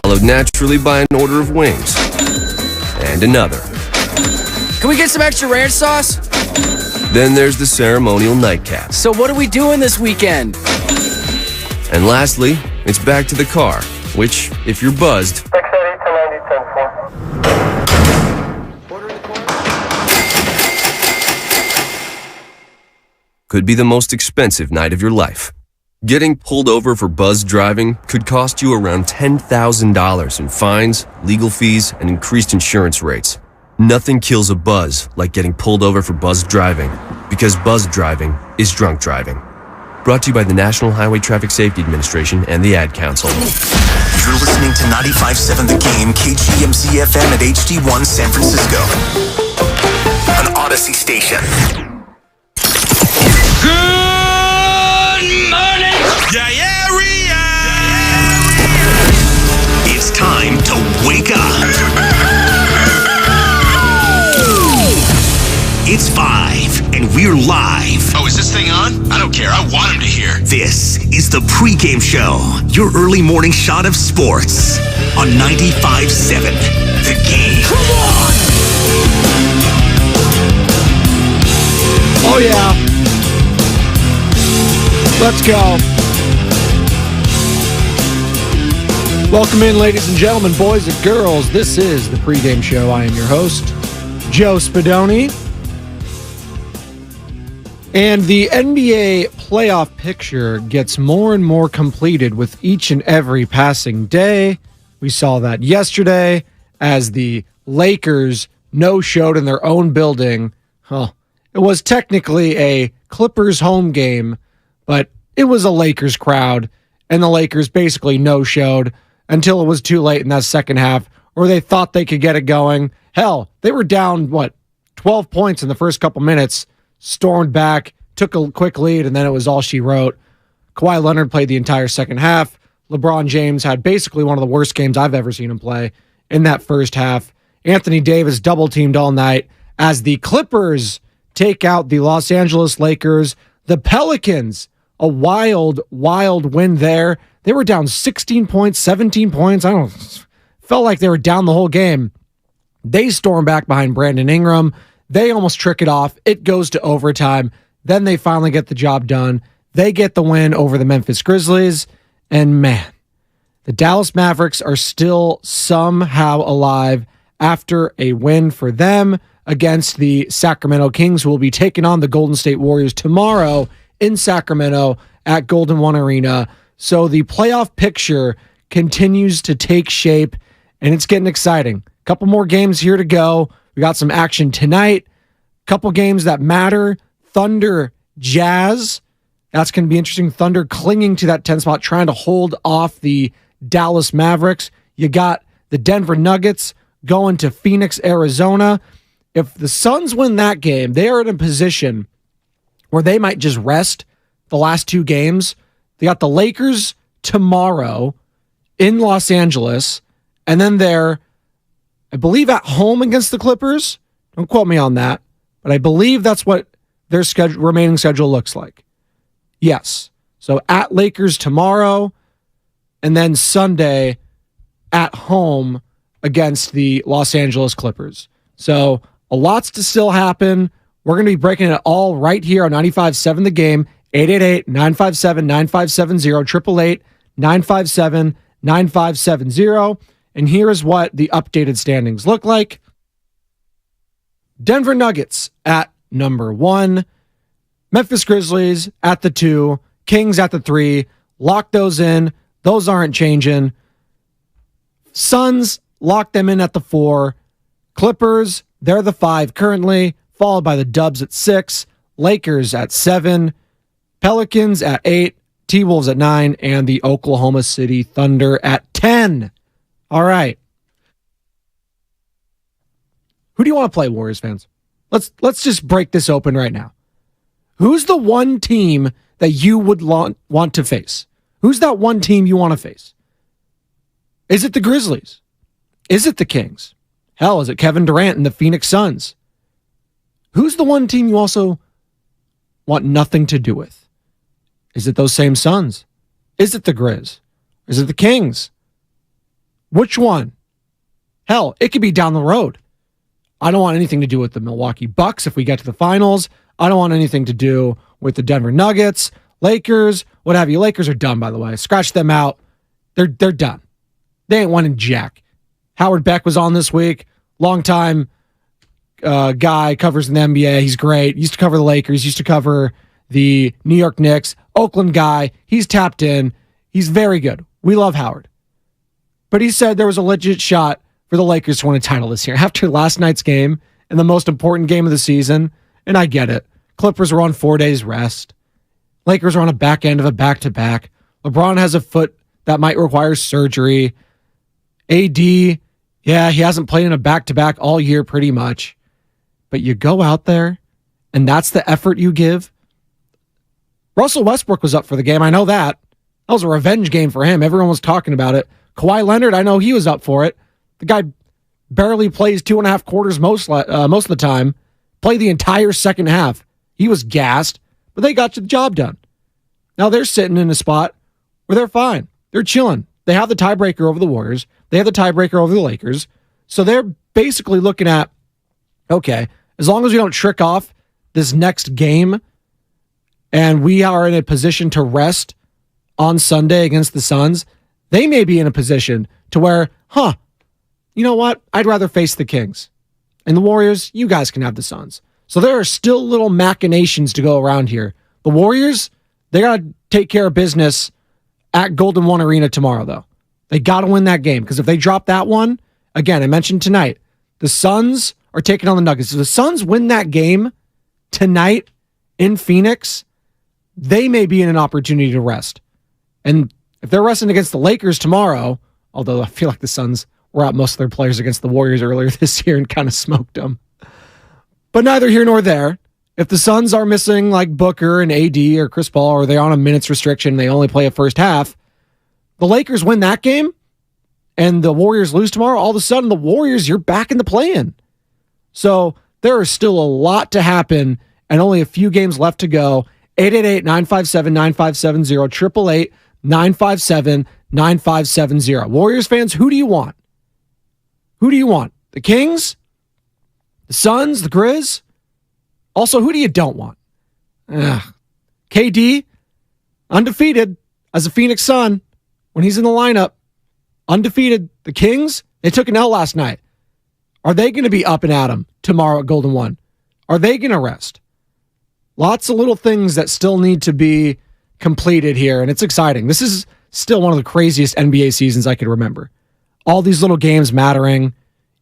followed naturally by an order of wings. And another. Can we get some extra ranch sauce? Then there's the ceremonial nightcap. So what are we doing this weekend? And lastly, it's back to the car, which, if you're buzzed, could be the most expensive night of your life. Getting pulled over for buzzed driving could cost you around $10,000 in fines, legal fees, and increased insurance rates. Nothing kills a buzz like getting pulled over for buzzed driving, because buzzed driving is drunk driving. Brought to you by the National Highway Traffic Safety Administration and the Ad Council. You're listening to 95.7 The Game, KGMZ FM at HD1 San Francisco. An Odyssey station. Good morning, area. It's time to wake up. It's 5, and we're live. Oh, is this thing on? I don't care. I want him to hear. This is the Pregame Show, your early morning shot of sports on 95.7 The Game. Come on! Oh, yeah. Let's go. Welcome in, ladies and gentlemen, boys and girls. This is the Pregame Show. I am your host, Joe Spadoni. And the NBA playoff picture gets more and more completed with each and every passing day. We saw that yesterday as the Lakers no-showed in their own building. It was technically a Clippers home game, but it was a Lakers crowd, and the Lakers basically no-showed until it was too late in that second half, or they thought they could get it going. Hell, they were down, 12 points in the first couple minutes, stormed back, took a quick lead, and then it was all she wrote. Kawhi Leonard played the entire second half. LeBron James had basically one of the worst games I've ever seen him play in that first half. Anthony Davis double-teamed all night as the Clippers take out the Los Angeles Lakers. The Pelicans, a wild, wild win there. They were down 16 points, 17 points. Felt like they were down the whole game. They storm back behind Brandon Ingram. They almost trick it off. It goes to overtime. Then they finally get the job done. They get the win over the Memphis Grizzlies. And man, the Dallas Mavericks are still somehow alive after a win for them against the Sacramento Kings, who will be taking on the Golden State Warriors tomorrow in Sacramento at Golden One Arena. So the playoff picture continues to take shape, and it's getting exciting. A couple more games here to go. We got some action tonight. Couple games that matter. Thunder, Jazz. That's going to be interesting. Thunder clinging to that 10 spot, trying to hold off the Dallas Mavericks. You got the Denver Nuggets going to Phoenix, Arizona. If the Suns win that game, they are in a position where they might just rest the last two games. They got the Lakers tomorrow in Los Angeles, and then they're, I believe, at home against the Clippers. Don't quote me on that, but I believe that's what their remaining schedule looks like. Yes. So at Lakers tomorrow, and then Sunday at home against the Los Angeles Clippers. So a lot's to still happen. We're going to be breaking it all right here on 95.7 The Game, 888-957-9570, 888-957-9570. And here is what the updated standings look like. Denver Nuggets at number 1. Memphis Grizzlies at the 2. Kings at the 3. Lock those in. Those aren't changing. Suns, lock them in at the 4. Clippers, they're the 5 currently, followed by the Dubs at 6. Lakers at 7. Pelicans at 8. T-Wolves at 9. And the Oklahoma City Thunder at 10. All right. Who do you want to play, Warriors fans? Let's just break this open right now. Who's the one team that you would want to face? Who's that one team you want to face? Is it the Grizzlies? Is it the Kings? Hell, is it Kevin Durant and the Phoenix Suns? Who's the one team you also want nothing to do with? Is it those same Suns? Is it the Grizz? Is it the Kings? Which one? Hell, it could be down the road. I don't want anything to do with the Milwaukee Bucks if we get to the finals. I don't want anything to do with the Denver Nuggets, Lakers, what have you. Lakers are done, by the way. Scratch them out. They're done. They ain't winning jack. Howard Beck was on this week. Longtime guy, covers in the NBA. He's great. Used to cover the Lakers. Used to cover the New York Knicks. Oakland guy. He's tapped in. He's very good. We love Howard. But he said there was a legit shot for the Lakers to win a title this year after last night's game and the most important game of the season. And I get it. Clippers were on 4 days rest. Lakers are on a back end of a back-to-back. LeBron has a foot that might require surgery. AD, yeah, he hasn't played in a back-to-back all year pretty much. But you go out there, and that's the effort you give. Russell Westbrook was up for the game. I know that. That was a revenge game for him. Everyone was talking about it. Kawhi Leonard, I know he was up for it. The guy barely plays 2.5 quarters most of the time. Played the entire second half. He was gassed, but they got the job done. Now they're sitting in a spot where they're fine. They're chilling. They have the tiebreaker over the Warriors. They have the tiebreaker over the Lakers. So they're basically looking at, okay, as long as we don't trick off this next game and we are in a position to rest on Sunday against the Suns, they may be in a position to where, you know what? I'd rather face the Kings. And the Warriors, you guys can have the Suns. So there are still little machinations to go around here. The Warriors, they got to take care of business at Golden One Arena tomorrow, though. They got to win that game, because if they drop that one, again, I mentioned tonight, the Suns are taking on the Nuggets. If the Suns win that game tonight in Phoenix, they may be in an opportunity to rest. And if they're resting against the Lakers tomorrow, although I feel like the Suns were out most of their players against the Warriors earlier this year and kind of smoked them. But neither here nor there. If the Suns are missing like Booker and AD or Chris Paul, or they're on a minutes restriction, they only play a first half, the Lakers win that game and the Warriors lose tomorrow, all of a sudden the Warriors, you're back in the play-in. So there is still a lot to happen and only a few games left to go. 888-957-9570, 888-957-9570. Warriors fans, who do you want? Who do you want? The Kings? The Suns? The Grizz? Also, who do you don't want? KD, undefeated as a Phoenix Sun when he's in the lineup. Undefeated. The Kings, they took an L last night. Are they going to be up and at 'em tomorrow at Golden One? Are they going to rest? Lots of little things that still need to be completed here, and it's exciting. This is still one of the craziest NBA seasons I could remember. All these little games mattering,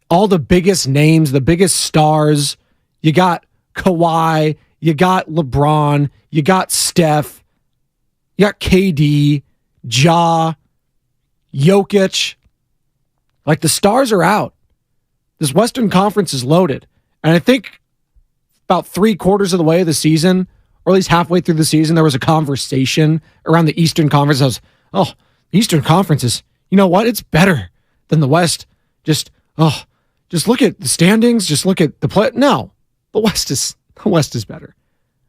all the biggest names, the biggest stars. You got Kawhi, you got LeBron, you got Steph, you got KD, Ja, Jokic. Like, the stars are out. This Western Conference is loaded. And I think about 3/4 of the way of the season, or at least halfway through the season, there was a conversation around the Eastern Conference. I was, the Eastern Conference is, you know what? It's better than the West. Just look at the standings. Just look at the play. No, the West is better.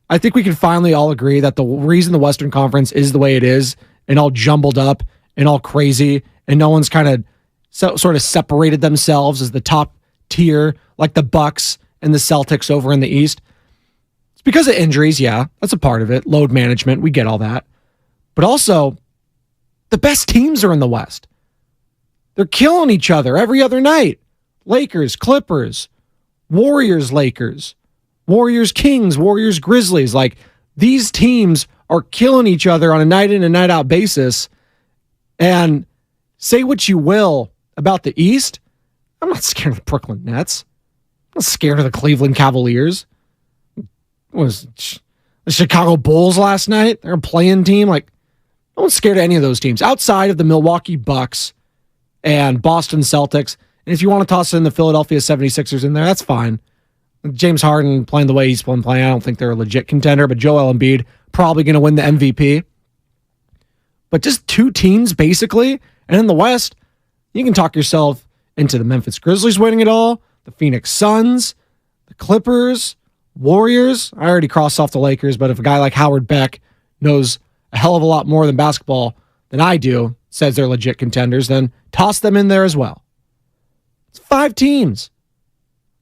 I think we can finally all agree that the reason the Western Conference is the way it is and all jumbled up and all crazy and no one's kind of sort of separated themselves as the top tier, like the Bucks and the Celtics over in the East. It's because of injuries. Yeah, that's a part of it. Load management. We get all that. But also, the best teams are in the West. They're killing each other every other night. Lakers, Clippers, Warriors, Lakers, Warriors, Kings, Warriors, Grizzlies. Like, these teams are killing each other on a night in and night out basis. And say what you will about the East, I'm not scared of the Brooklyn Nets. I'm not scared of the Cleveland Cavaliers. What was the Chicago Bulls last night? They're a play-in team. Like, no one's scared of any of those teams outside of the Milwaukee Bucks and Boston Celtics. And if you want to toss in the Philadelphia 76ers in there, that's fine. James Harden playing the way he's been playing, I don't think they're a legit contender, but Joel Embiid probably going to win the MVP. But just two teams, basically. And in the West, you can talk yourself into the Memphis Grizzlies winning it all, the Phoenix Suns, the Clippers, Warriors. I already crossed off the Lakers, but if a guy like Howard Beck knows a hell of a lot more than basketball than I do, says they're legit contenders, then toss them in there as well. It's 5 teams.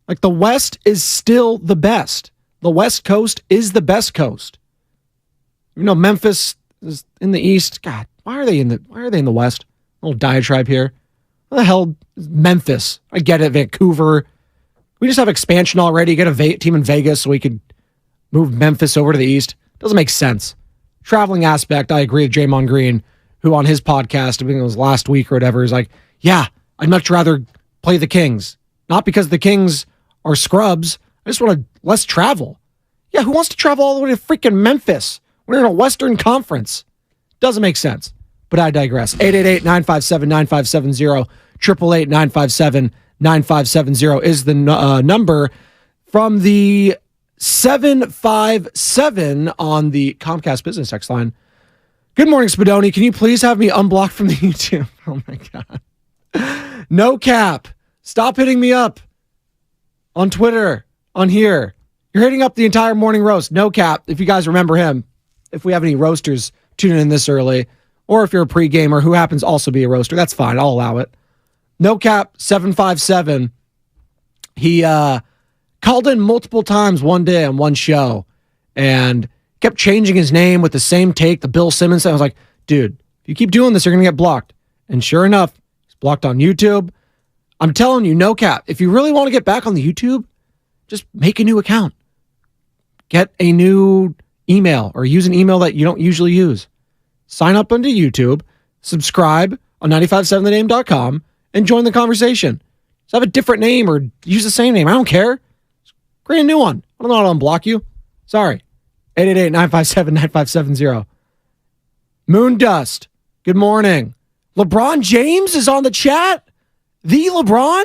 Like, the West is still the best. The West Coast is the best coast. Memphis is in the East. God, why are they in the West? A little diatribe here. What the hell is Memphis? I get it, Vancouver. We just have expansion already. Get a team in Vegas so we could move Memphis over to the East. Doesn't make sense. Traveling aspect, I agree with Draymond Green, who on his podcast, I think it was last week or whatever, is like, yeah, I'd much rather play the Kings. Not because the Kings are scrubs. I just want less travel. Yeah, who wants to travel all the way to freaking Memphis? We're in a Western Conference. Doesn't make sense. But I digress. 888-957-9570. 888-957-9570 is the number from the 757 on the Comcast Business text line. Good morning, Spadoni. Can you please have me unblocked from the YouTube? Oh, my God. No cap. Stop hitting me up on Twitter, on here. You're hitting up the entire morning roast. No cap, if you guys remember him. If we have any roasters tuning in this early, or if you're a pre-gamer who happens to also be a roaster, that's fine. I'll allow it. No cap 757. He called in multiple times one day on one show and kept changing his name with the same take, the Bill Simmons. I was like, dude, if you keep doing this, you're going to get blocked. And sure enough, he's blocked on YouTube. I'm telling you, no cap. If you really want to get back on the YouTube, just make a new account. Get a new email or use an email that you don't usually use. Sign up onto YouTube, subscribe on 957thename.com, and join the conversation. Just have a different name or use the same name. I don't care. Create a new one. I don't know how to unblock you. Sorry. 888-957-9570. Moon Dust. Good morning. LeBron James is on the chat. The LeBron?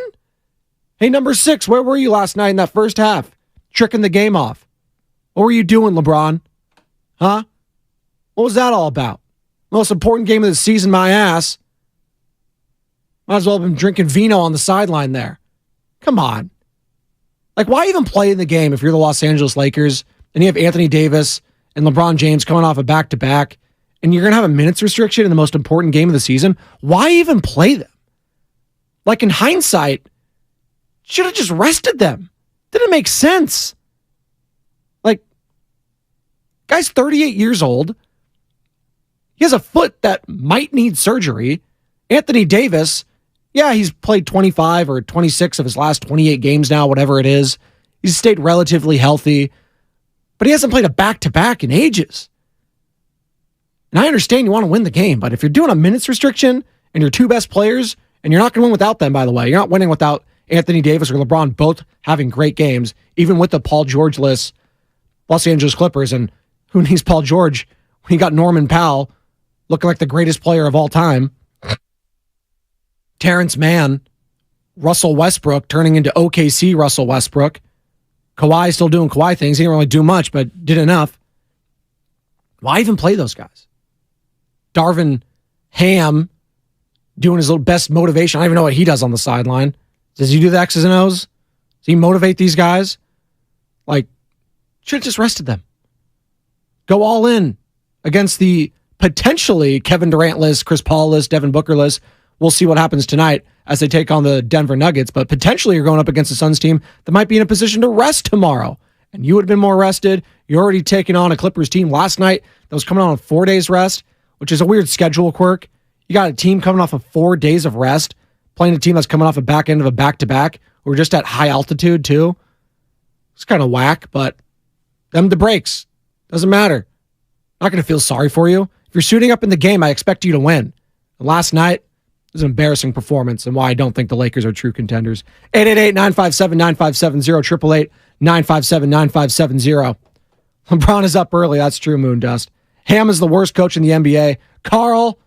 Hey, number 6, where were you last night in that first half? Tricking the game off. What were you doing, LeBron? Huh? What was that all about? Most important game of the season, my ass. Might as well have been drinking vino on the sideline there. Come on. Like, why even play in the game if you're the Los Angeles Lakers and you have Anthony Davis and LeBron James coming off a back-to-back and you're going to have a minutes restriction in the most important game of the season? Why even play them? Like, in hindsight, should have just rested them. Didn't make sense. Like, guy's 38 years old. He has a foot that might need surgery. Anthony Davis, yeah, he's played 25 or 26 of his last 28 games now, whatever it is. He's stayed relatively healthy, but he hasn't played a back-to-back in ages. And I understand you want to win the game, but if you're doing a minutes restriction and your two best players, and you're not going to win without them, by the way. You're not winning without Anthony Davis or LeBron both having great games, even with the Paul George-less Los Angeles Clippers. And who needs Paul George when you got Norman Powell looking like the greatest player of all time? Terrence Mann, Russell Westbrook turning into OKC Russell Westbrook. Kawhi still doing Kawhi things. He didn't really do much, but did enough. Why even play those guys? Darvin Ham doing his little best motivation. I don't even know what he does on the sideline. Does he do the X's and O's? Does he motivate these guys? Like, should have just rested them. Go all in against the potentially Kevin Durant-less, Chris Paul-less, Devin Booker-less. We'll see what happens tonight as they take on the Denver Nuggets. But potentially you're going up against the Suns team that might be in a position to rest tomorrow. And you would have been more rested. You're already taking on a Clippers team last night that was coming on 4 days rest, which is a weird schedule quirk. You got a team coming off of 4 days of rest, playing a team that's coming off a back end of a back-to-back. We're just at high altitude, too. It's kind of whack, but them the breaks. Doesn't matter. Not going to feel sorry for you. If you're suiting up in the game, I expect you to win. And last night was an embarrassing performance and why I don't think the Lakers are true contenders. 888-957-9570, 888-957-9570. LeBron is up early. That's true, Moondust. Ham is the worst coach in the NBA. Carl,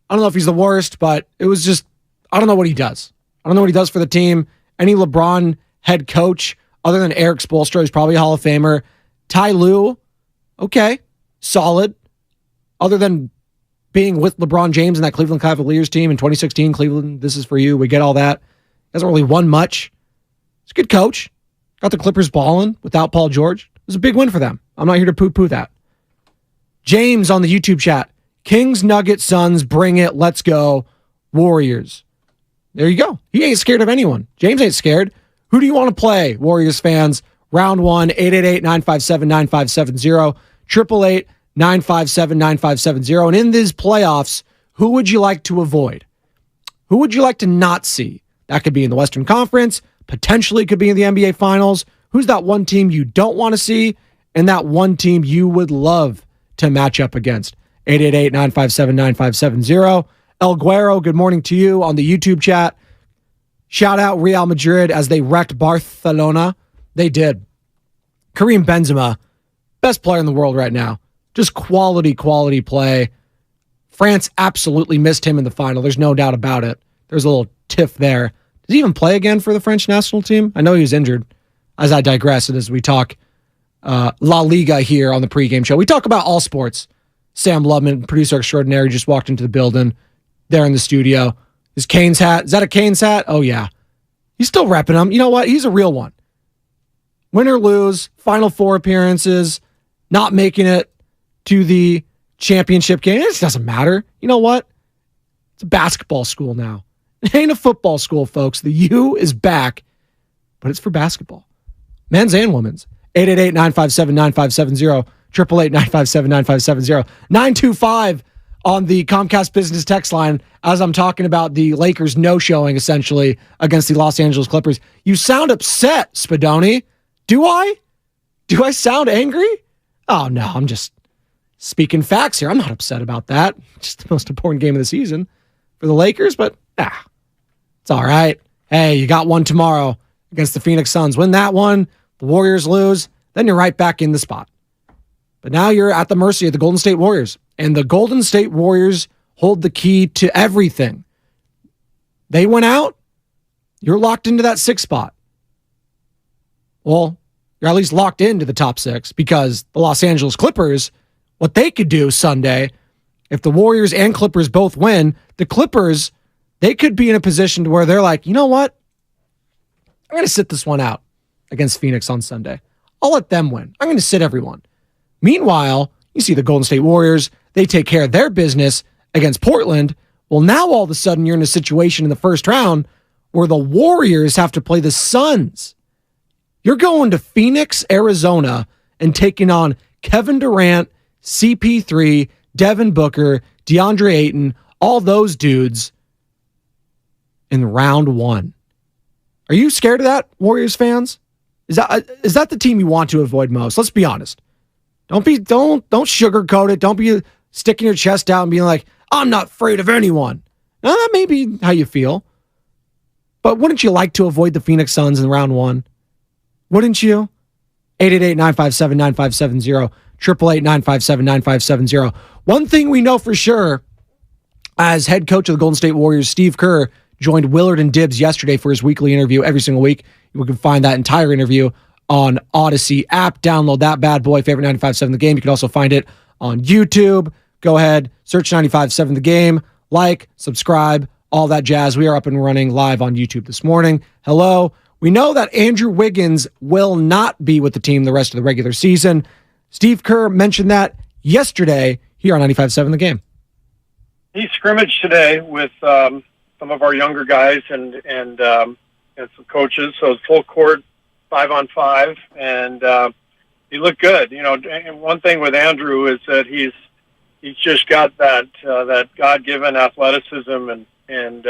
I don't know if he's the worst, but it was just, I don't know what he does. I don't know what he does for the team. Any LeBron head coach other than Eric Spoelstra, who's probably a Hall of Famer. Ty Lue, okay, solid. Other than being with LeBron James and that Cleveland Cavaliers team in 2016, Cleveland, this is for you. We get all that. Hasn't really won much. He's a good coach. Got the Clippers balling without Paul George. It was a big win for them. I'm not here to poo-poo that. James on the YouTube chat. Kings, Nuggets, Suns, bring it. Let's go. Warriors. There you go. He ain't scared of anyone. James ain't scared. Who do you want to play, Warriors fans? Round one, 888-957-9570, 888-957-9570. And in these playoffs, who would you like to avoid? Who would you like to not see? That could be in the Western Conference, potentially could be in the NBA Finals. Who's that one team you don't want to see and that one team you would love to match up against? 888-957-9570. El Guero, good morning to you on the YouTube chat. Shout out Real Madrid as they wrecked Barcelona. They did. Karim Benzema, best player in the world right now. Just quality play. France absolutely missed him in the final. There's no doubt about it. There's a little tiff there. Does he even play again for the French national team? I know he was injured. As I digress, and as we talk La Liga here on the pregame show. We talk about all sports. Sam Lubman, producer extraordinary, just walked into the building there in the studio. Is Canes hat? Is that a Canes hat? Oh, yeah. He's still repping him. You know what? He's a real one. Win or lose, Final Four appearances, not making it to the championship game. It doesn't matter. You know what? It's a basketball school now. It ain't a football school, folks. The U is back, but it's for basketball. Men's and women's. 888-957-9570, 888-957-9570, 925 on the Comcast Business text line as I'm talking about the Lakers no-showing, essentially, against the Los Angeles Clippers. You sound upset, Spadoni. Do I? Do I sound angry? Oh, no, I'm just speaking facts here. I'm not upset about that. Just the most important game of the season for the Lakers, but it's all right. Hey, you got one tomorrow against the Phoenix Suns. Win that one, the Warriors lose, then you're right back in the spot. But now you're at the mercy of the Golden State Warriors. And the Golden State Warriors hold the key to everything. They went out, you're locked into that 6 spot. Well, you're at least locked into the top 6 because the Los Angeles Clippers, what they could do Sunday, if the Warriors and Clippers both win, the Clippers, they could be in a position to where they're like, you know what? I'm going to sit this one out against Phoenix on Sunday. I'll let them win. I'm going to sit everyone. Meanwhile, you see the Golden State Warriors, they take care of their business against Portland. Well, now all of a sudden you're in a situation in the first round where the Warriors have to play the Suns. You're going to Phoenix, Arizona, and taking on Kevin Durant, CP3, Devin Booker, DeAndre Ayton, all those dudes in round 1. Are you scared of that, Warriors fans? Is that the team you want to avoid most? Let's be honest. Don't sugarcoat it. Don't be sticking your chest out and being like, I'm not afraid of anyone. Now, that may be how you feel. But wouldn't you like to avoid the Phoenix Suns in round 1? Wouldn't you? 888-957-9570, 888-957-9570. One thing we know for sure, as head coach of the Golden State Warriors, Steve Kerr joined Willard and Dibbs yesterday for his weekly interview every single week. You can find that entire interview on Odyssey app. Download that bad boy, favorite 95.7 The Game. You can also find it on YouTube. Go ahead, search 95.7 The Game, like, subscribe, all that jazz. We are up and running live on YouTube this morning. Hello. We know that Andrew Wiggins will not be with the team the rest of the regular season. Steve Kerr mentioned that yesterday here on 95.7 The Game. He scrimmaged today with some of our younger guys and some coaches. So it's full court, 5-on-5, and he looked good. You know, and one thing with Andrew is that he's just got that God-given athleticism, and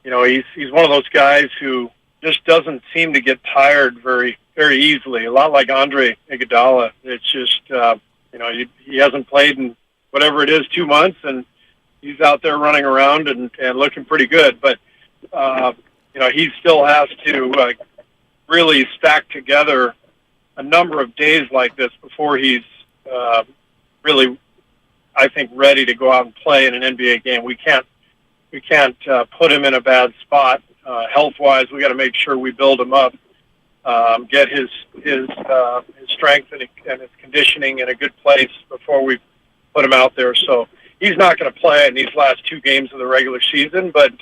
you know, he's one of those guys who just doesn't seem to get tired very, very easily. A lot like Andre Iguodala. It's just you know, he hasn't played in whatever it is 2 months, and he's out there running around and looking pretty good. But you know, he still has to really stack together a number of days like this before he's really, I think, ready to go out and play in an NBA game. We can't put him in a bad spot health-wise. We got to make sure we build him up, get his strength and his conditioning in a good place before we put him out there. So he's not going to play in these last 2 games of the regular season, but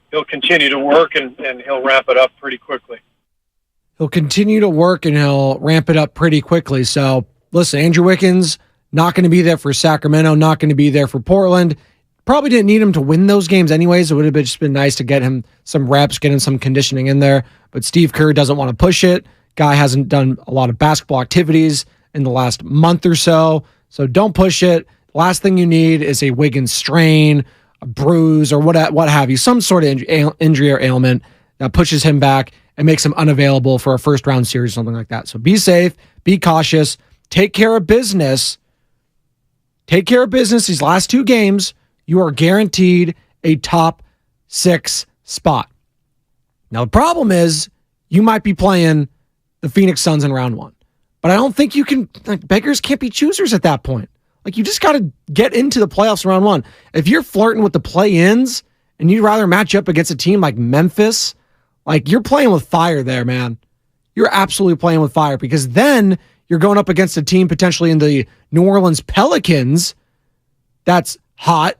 he'll continue to work and he'll ramp it up pretty quickly. He'll continue to work and he'll ramp it up pretty quickly. So, listen, Andrew Wiggins Not going to be there for Sacramento, not going to be there for Portland. Probably didn't need him to win those games anyways. It would have just been nice to get him some reps, get him some conditioning in there. But Steve Kerr doesn't want to push it. Guy hasn't done a lot of basketball activities in the last month or so. So don't push it. Last thing you need is a Wiggins strain, a bruise, or what have you. Some sort of injury or ailment that pushes him back and makes him unavailable for a first-round series or something like that. So be safe, be cautious, take care of business. Take care of business these last 2 games. You are guaranteed a top 6 spot. Now, the problem is you might be playing the Phoenix Suns in round 1. But I don't think you can, beggars can't be choosers at that point. You just got to get into the playoffs in round 1. If you're flirting with the play-ins and you'd rather match up against a team like Memphis, you're playing with fire there, man. You're absolutely playing with fire because then you're going up against a team potentially in the New Orleans Pelicans that's hot.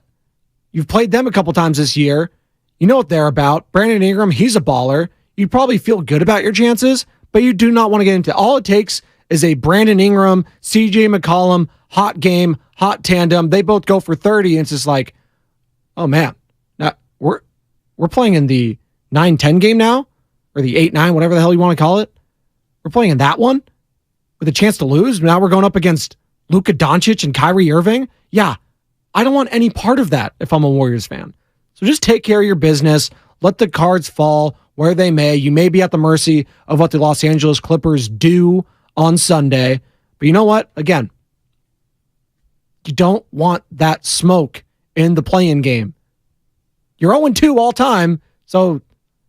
You've played them a couple times this year. You know what they're about. Brandon Ingram, he's a baller. You probably feel good about your chances, but you do not want to get into it. All it takes is a Brandon Ingram, CJ McCollum, hot game, hot tandem. They both go for 30, and it's just oh man, now we're playing in the 9-10 game now, or the 8-9, whatever the hell you want to call it. We're playing in that one with a chance to lose. Now we're going up against Luka Doncic and Kyrie Irving. Yeah, I don't want any part of that if I'm a Warriors fan. So just take care of your business. Let the cards fall where they may. You may be at the mercy of what the Los Angeles Clippers do on Sunday. But you know what? Again, you don't want that smoke in the play-in game. You're 0-2 all time, so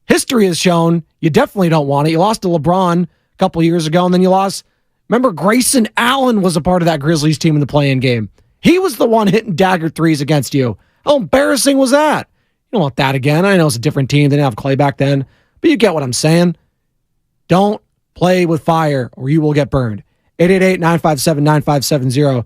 history has shown you definitely don't want it. You lost to LeBron a couple years ago, and then you lost. Remember, Grayson Allen was a part of that Grizzlies team in the play-in game. He was the one hitting dagger threes against you. How embarrassing was that? You don't want that again. I know it's a different team. They didn't have Clay back then, but you get what I'm saying. Don't play with fire or you will get burned. 888-957-9570.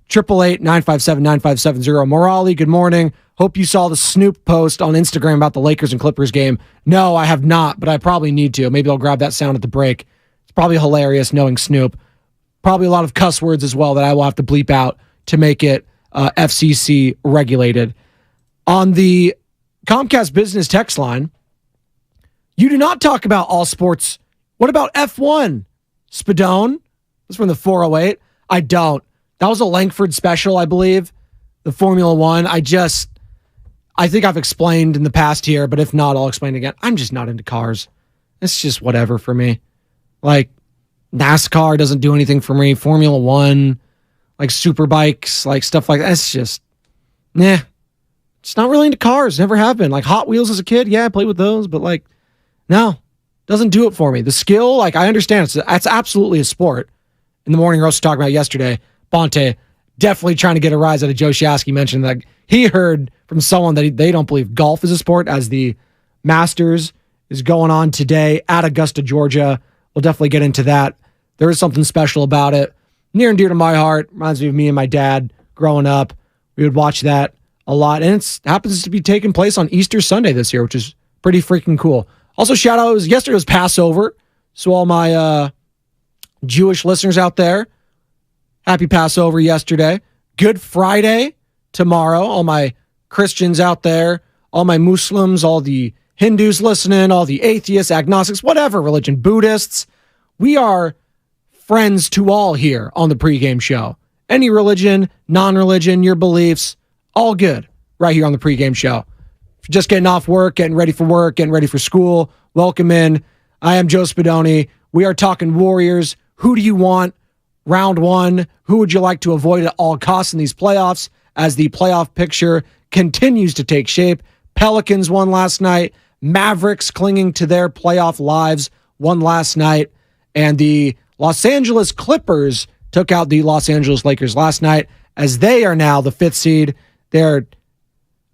888-957-9570. Morali, good morning. Hope you saw the Snoop post on Instagram about the Lakers and Clippers game. No, I have not, but I probably need to. Maybe I'll grab that sound at the break. It's probably hilarious knowing Snoop. Probably a lot of cuss words as well that I will have to bleep out to make it FCC regulated. On the Comcast business text line, you do not talk about all sports. What about F1? Spadone? That's from the 408. I don't. That was a Langford special, I believe. The Formula One. I think I've explained in the past here, but if not, I'll explain again. I'm just not into cars. It's just whatever for me. NASCAR doesn't do anything for me. Formula One, super bikes, stuff like that. It's just, Just not really into cars. Never have been. Hot Wheels as a kid, yeah, I played with those, but no, doesn't do it for me. The skill, I understand it's absolutely a sport. In the morning roast talking about yesterday, Bonte definitely trying to get a rise out of Joe Shasky mentioned that he heard from someone that they don't believe golf is a sport, as the Masters is going on today at Augusta, Georgia. We'll definitely get into that. There is something special about it. Near and dear to my heart. Reminds me of me and my dad growing up. We would watch that a lot. And it happens to be taking place on Easter Sunday this year, which is pretty freaking cool. Also, shout out, yesterday was Passover. So all my Jewish listeners out there, happy Passover yesterday. Good Friday tomorrow. All my Christians out there, all my Muslims, all the Hindus listening, all the atheists, agnostics, whatever religion, Buddhists. We are friends to all here on the pregame show. Any religion, non-religion, your beliefs, all good right here on the pregame show. If you're just getting off work, getting ready for school, welcome in. I am Joe Spadoni. We are talking Warriors. Who do you want? Round one. Who would you like to avoid at all costs in these playoffs as the playoff picture continues to take shape? Pelicans won last night. Mavericks clinging to their playoff lives won last night. And the Los Angeles Clippers took out the Los Angeles Lakers last night, as they are now the 5th seed. They're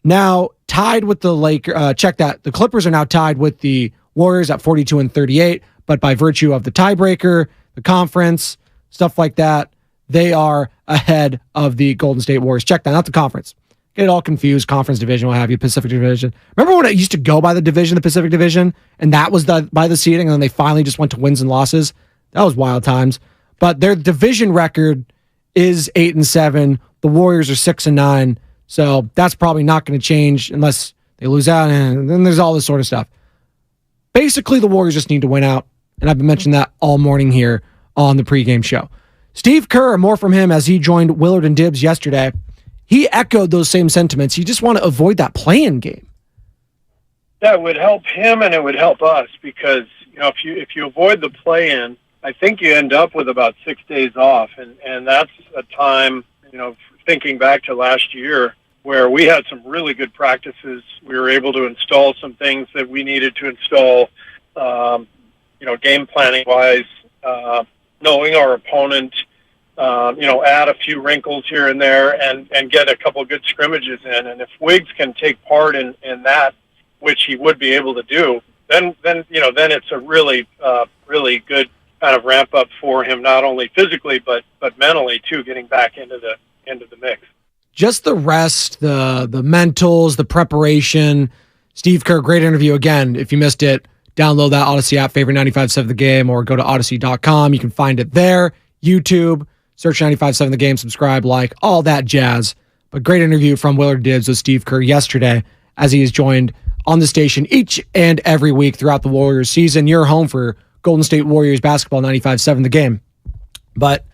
now tied with the Lakers. Check that. The Clippers are now tied with the Warriors at 42 and 38, but by virtue of the tiebreaker, the conference, stuff like that, they are ahead of the Golden State Warriors. Check that, not the conference. Get it all confused. Conference division, what have you, Pacific Division. Remember when it used to go by the division, the Pacific Division, and that was by the seeding, and then they finally just went to wins and losses? That was wild times. But their division record is 8-7. The Warriors are 6-9. So that's probably not going to change unless they lose out. And then there's all this sort of stuff. Basically, the Warriors just need to win out. And I've been mentioning that all morning here on the pregame show. Steve Kerr, more from him as he joined Willard and Dibbs yesterday. He echoed those same sentiments. You just want to avoid that play-in game. That would help him and it would help us because, if you avoid the play-in, I think you end up with about 6 days off. And that's a time, thinking back to last year where we had some really good practices. We were able to install some things that we needed to install, game planning wise, knowing our opponent, add a few wrinkles here and there and get a couple good scrimmages in. And if Wiggs can take part in that, which he would be able to do, then it's a really, really good kind of ramp up for him, not only physically, but mentally too, getting back into the mix. Just the rest, the mentals, the preparation. Steve Kerr, great interview again. If you missed it, download that Odyssey app, favorite 95.7 The Game, or go to odyssey.com. You can find it there. YouTube, search 95.7 The Game, subscribe, like, all that jazz. But great interview from Willard Dibbs with Steve Kerr yesterday as he is joined on the station each and every week throughout the Warriors season. You're home for Golden State Warriors basketball, 95.7 The Game. But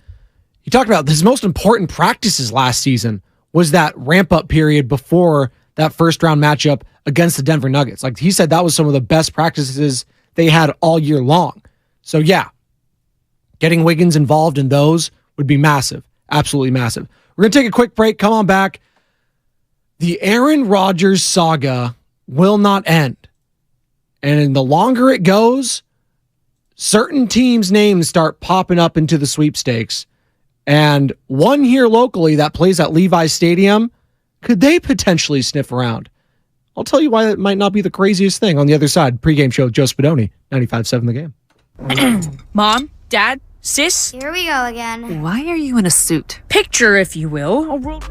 he talked about his most important practices last season was that ramp-up period before that first-round matchup against the Denver Nuggets. Like he said, that was some of the best practices they had all year long. So yeah, getting Wiggins involved in those would be massive. Absolutely massive. We're going to take a quick break. Come on back. The Aaron Rodgers saga will not end. And the longer it goes, certain teams' names start popping up into the sweepstakes. And one here locally that plays at Levi's Stadium, could they potentially sniff around? I'll tell you why it might not be the craziest thing on the other side. Pregame show with Joe Spadoni, 95.7 The Game. Mom, Dad, Sis? Here we go again. Why are you in a suit? Picture, if you will, a world...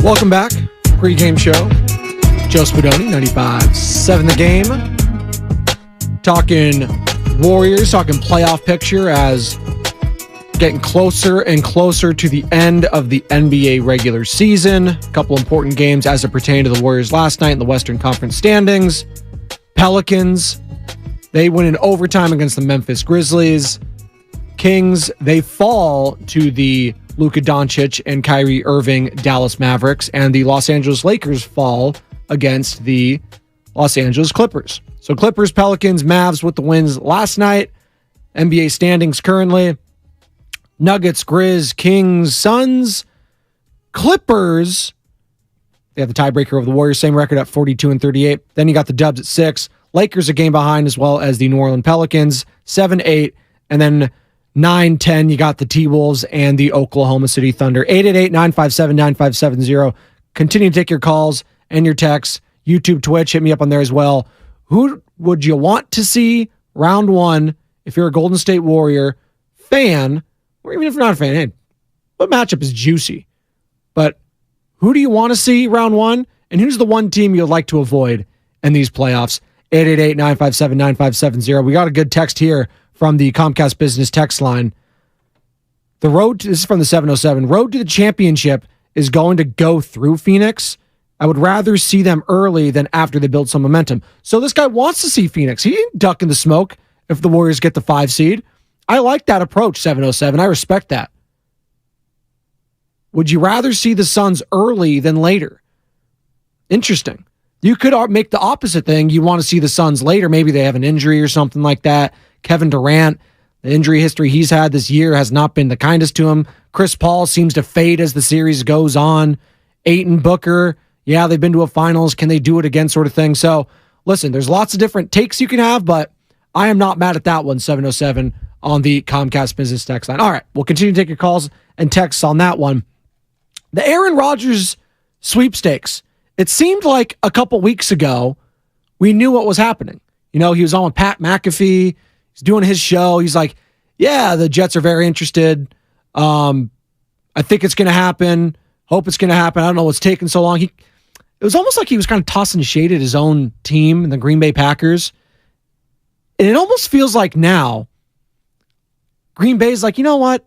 Welcome back. Pregame show. Joe Spadoni, 95.7 The Game. Talking Warriors, talking playoff picture as getting closer and closer to the end of the NBA regular season. A couple important games as it pertained to the Warriors last night in the Western Conference standings. Pelicans, they win in overtime against the Memphis Grizzlies. Kings, they fall to the Luka Doncic and Kyrie Irving Dallas Mavericks, and the Los Angeles Lakers fall against the Los Angeles Clippers. So Clippers, Pelicans, Mavs with the wins last night. NBA standings currently: Nuggets, Grizz, Kings, Suns, Clippers. They have the tiebreaker over the Warriors, same record at 42-38. Then you got the Dubs at 6. Lakers a game behind, as well as the New Orleans Pelicans, 7-8. And then 9-10, you got the T-Wolves and the Oklahoma City Thunder. 888-957-9570. Continue to take your calls and your texts. YouTube, Twitch, hit me up on there as well. Who would you want to see round one if you're a Golden State Warrior fan, or even if you're not a fan? Hey, what matchup is juicy? But who do you want to see round one, and who's the one team you'd like to avoid in these playoffs? 888-957-9570. We got a good text here from the Comcast Business text line. This is from the 707. Road to the championship is going to go through Phoenix. I would rather see them early than after they build some momentum. So this guy wants to see Phoenix. He ain't ducking the smoke if the Warriors get the 5 seed. I like that approach, 707. I respect that. Would you rather see the Suns early than later? Interesting. You could make the opposite thing. You want to see the Suns later. Maybe they have an injury or something like that. Kevin Durant, the injury history he's had this year has not been the kindest to him. Chris Paul seems to fade as the series goes on. Ayton, Booker, yeah, they've been to a finals. Can they do it again, sort of thing? So, listen, there's lots of different takes you can have, but I am not mad at that one, 707 on the Comcast Business text line. All right, we'll continue to take your calls and texts on that one. The Aaron Rodgers sweepstakes. It seemed like a couple weeks ago we knew what was happening. You know, he was on with Pat McAfee. He's doing his show. He's like, yeah, the Jets are very interested. I think it's going to happen. Hope it's going to happen. I don't know what's taking so long. It was almost like he was kind of tossing shade at his own team and the Green Bay Packers. And it almost feels like now Green Bay's like, you know what?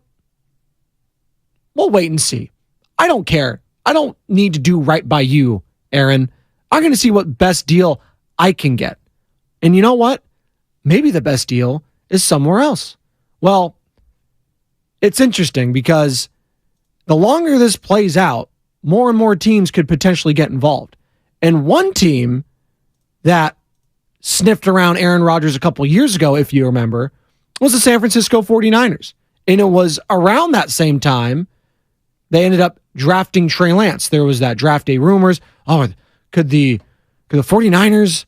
We'll wait and see. I don't care. I don't need to do right by you, Aaron. I'm going to see what best deal I can get. And you know what? Maybe the best deal is somewhere else. Well, it's interesting because the longer this plays out, more and more teams could potentially get involved. And one team that sniffed around Aaron Rodgers a couple years ago, if you remember, was the San Francisco 49ers. And it was around that same time they ended up drafting Trey Lance. There was that draft day rumors. Oh, could the 49ers,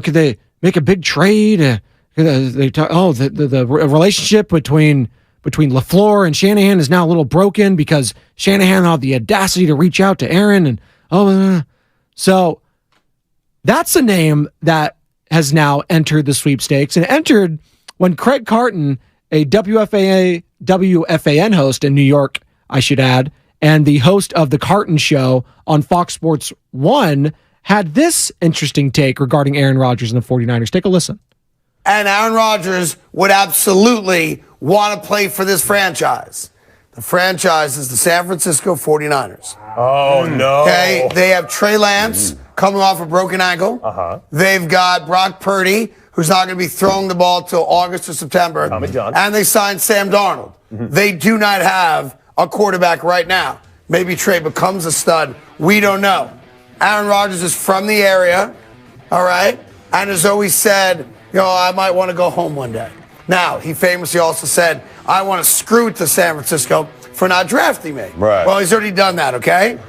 could they make a big trade? The relationship between LaFleur and Shanahan is now a little broken because Shanahan had the audacity to reach out to Aaron. So that's a name that has now entered the sweepstakes and entered when Craig Carton, a WFAN host in New York, I should add, and the host of The Carton Show on Fox Sports 1, had this interesting take regarding Aaron Rodgers and the 49ers. Take a listen. And Aaron Rodgers would absolutely want to play for this franchise. The franchise is the San Francisco 49ers. Oh, no. Okay, they have Trey Lance coming off a broken ankle. They've got Brock Purdy, who's not going to be throwing the ball till August or September. Tommy John. And they signed Sam Darnold. They do not have a quarterback right now. Maybe Trey becomes a stud. We don't know. Aaron Rodgers is from the area, all right, and has always said, I might want to go home one day. Now, he famously also said, I want to screw it to San Francisco for not drafting me. Right. Well, he's already done that, okay?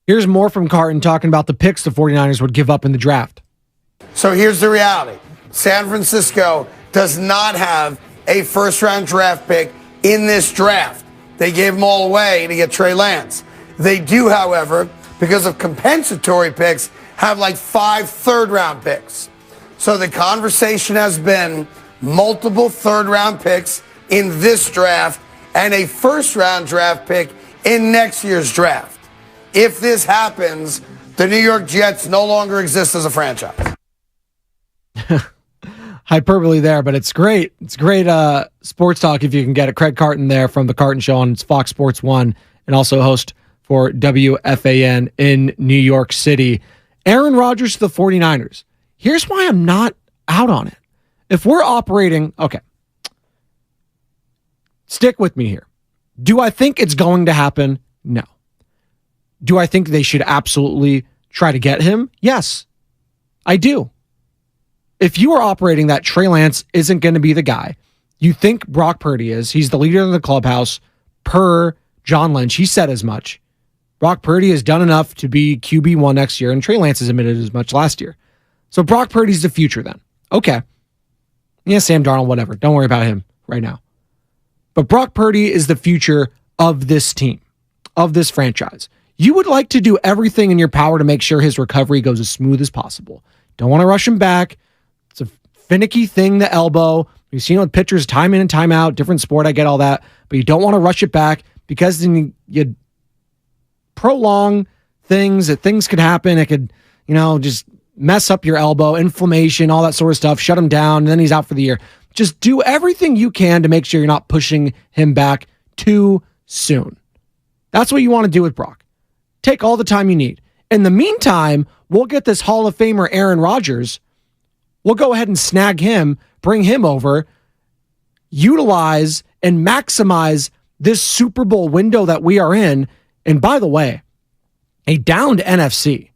Here's more from Carton talking about the picks the 49ers would give up in the draft. So here's the reality. San Francisco does not have a first-round draft pick in this draft. They gave them all away to get Trey Lance. They do, however, because of compensatory picks, have like 5 third-round picks. So the conversation has been multiple third-round picks in this draft and a first-round draft pick in next year's draft. if this happens, the New York Jets no longer exist as a franchise. Hyperbole there, but it's great. It's great sports talk if you can get it. Craig Carton there from The Carton Show on Fox Sports 1 and also host for WFAN in New York City. Aaron Rodgers to the 49ers. Here's why I'm not out on it. If we're operating, okay, stick with me here. Do I think it's going to happen? No. Do I think they should absolutely try to get him? Yes, I do. If you are operating that Trey Lance isn't going to be the guy, you think Brock Purdy is, he's the leader of the clubhouse per John Lynch. He said as much. Brock Purdy has done enough to be QB1 next year, and Trey Lance has admitted as much last year. So Brock Purdy's the future then. Okay. Yeah, Sam Darnold, whatever. Don't worry about him right now. But Brock Purdy is the future of this team, of this franchise. You would like to do everything in your power to make sure his recovery goes as smooth as possible. Don't want to rush him back. It's a finicky thing, the elbow. We've seen it with pitchers time in and time out, different sport, I get all that. But you don't want to rush it back because then you prolong things, that things could happen. It could, just mess up your elbow, inflammation, all that sort of stuff, shut him down, and then he's out for the year. Just do everything you can to make sure you're not pushing him back too soon. That's what you want to do with Brock. Take all the time you need. In the meantime, we'll get this Hall of Famer Aaron Rodgers. We'll go ahead and snag him, bring him over, utilize and maximize this Super Bowl window that we are in. And by the way, a downed NFC.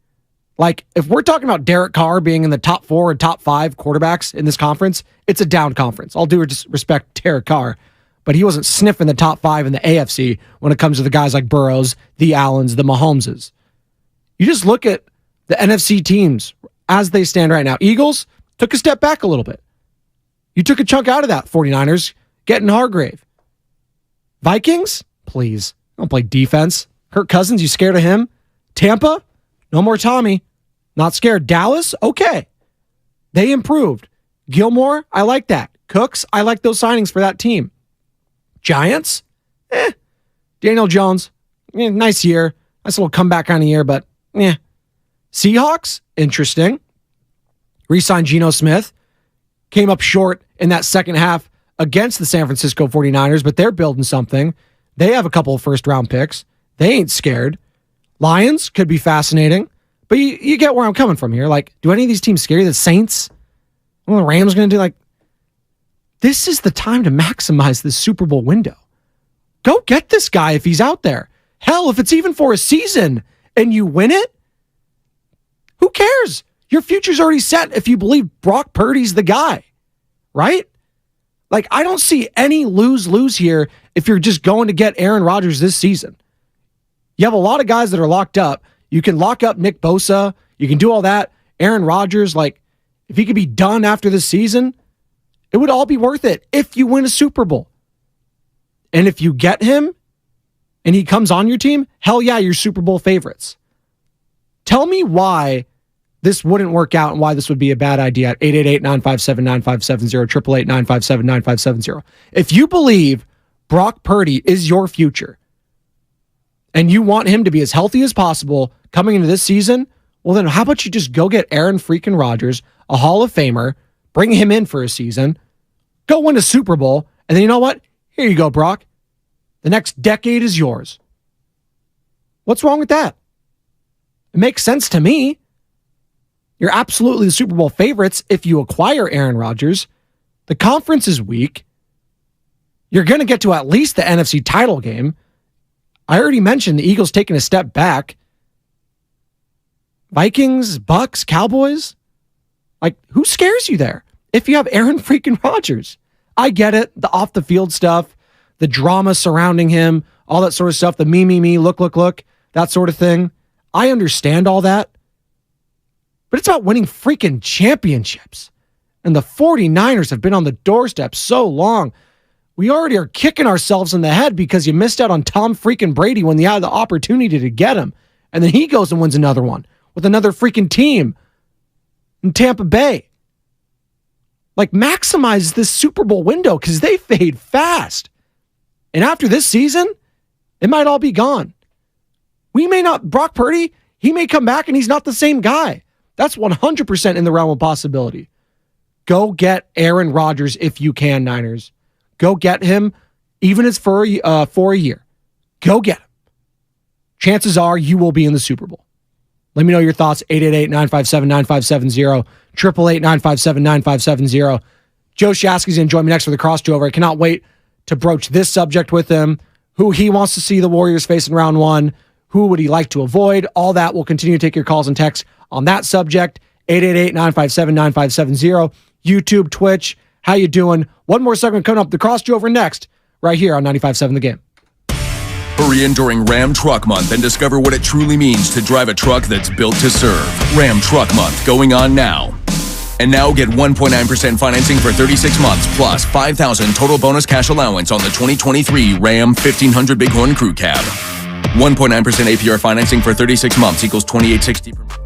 Like, if we're talking about Derek Carr being in the top 4 and top 5 quarterbacks in this conference, it's a down conference. All due respect, Derek Carr, but he wasn't sniffing the top 5 in the AFC when it comes to the guys like Burrows, the Allens, the Mahomeses. You just look at the NFC teams as they stand right now. Eagles took a step back a little bit. You took a chunk out of that, 49ers, getting Hargrave. Vikings, please, don't play defense. Kirk Cousins, you scared of him? Tampa, no more Tommy. Not scared. Dallas, okay. They improved. Gilmore, I like that. Cooks, I like those signings for that team. Giants, Daniel Jones, nice year. Nice little comeback kind of year, but Seahawks, interesting. Re-signed Geno Smith. Came up short in that second half against the San Francisco 49ers, but they're building something. They have a couple of first-round picks. They ain't scared. Lions could be fascinating, but you get where I'm coming from here. Like, do any of these teams scare you? The Saints? What are the Rams going to do? Like, this is the time to maximize this Super Bowl window. Go get this guy if he's out there. Hell, if it's even for a season and you win it, who cares? Your future's already set if you believe Brock Purdy's the guy, right? Like, I don't see any lose-lose here if you're just going to get Aaron Rodgers this season. You have a lot of guys that are locked up. You can lock up Nick Bosa. You can do all that. Aaron Rodgers, like, if he could be done after this season, it would all be worth it if you win a Super Bowl. And if you get him and he comes on your team, hell yeah, you're Super Bowl favorites. Tell me why this wouldn't work out and why this would be a bad idea at 888-957-9570, 888-957-9570. If you believe Brock Purdy is your future and you want him to be as healthy as possible coming into this season, well then how about you just go get Aaron freaking Rodgers, a Hall of Famer, bring him in for a season, go win a Super Bowl, and then you know what? Here you go, Brock. The next decade is yours. What's wrong with that? It makes sense to me. You're absolutely the Super Bowl favorites if you acquire Aaron Rodgers. The conference is weak. You're going to get to at least the NFC title game. I already mentioned the Eagles taking a step back. Vikings, Bucks, Cowboys. Like, who scares you there if you have Aaron freaking Rodgers? I get it. The off the field stuff, the drama surrounding him, all that sort of stuff, the me, look, that sort of thing. I understand all that. But it's about winning freaking championships. And the 49ers have been on the doorstep so long. We already are kicking ourselves in the head because you missed out on Tom freaking Brady when you had the opportunity to get him. And then he goes and wins another one with another freaking team in Tampa Bay. Like, maximize this Super Bowl window because they fade fast. And after this season, it might all be gone. Brock Purdy, he may come back and he's not the same guy. That's 100% in the realm of possibility. Go get Aaron Rodgers if you can, Niners. Go get him, even if it's for a year. Go get him. Chances are you will be in the Super Bowl. Let me know your thoughts, 888-957-9570, 888-957-9570. Joe Shasky's going to join me next for the crossover. I cannot wait to broach this subject with him, who he wants to see the Warriors face in round one, who would he like to avoid. All that will continue to take your calls and texts on that subject, 888-957-9570, YouTube, Twitch. How you doing? One more segment coming up, the crossover next, right here on 95.7 The Game. Hurry in during Ram Truck Month and discover what it truly means to drive a truck that's built to serve. Ram Truck Month going on now. And now get 1.9% financing for 36 months plus $5,000 total bonus cash allowance on the 2023 Ram 1500 Bighorn Crew Cab. 1.9% APR financing for 36 months equals $2,860 per month.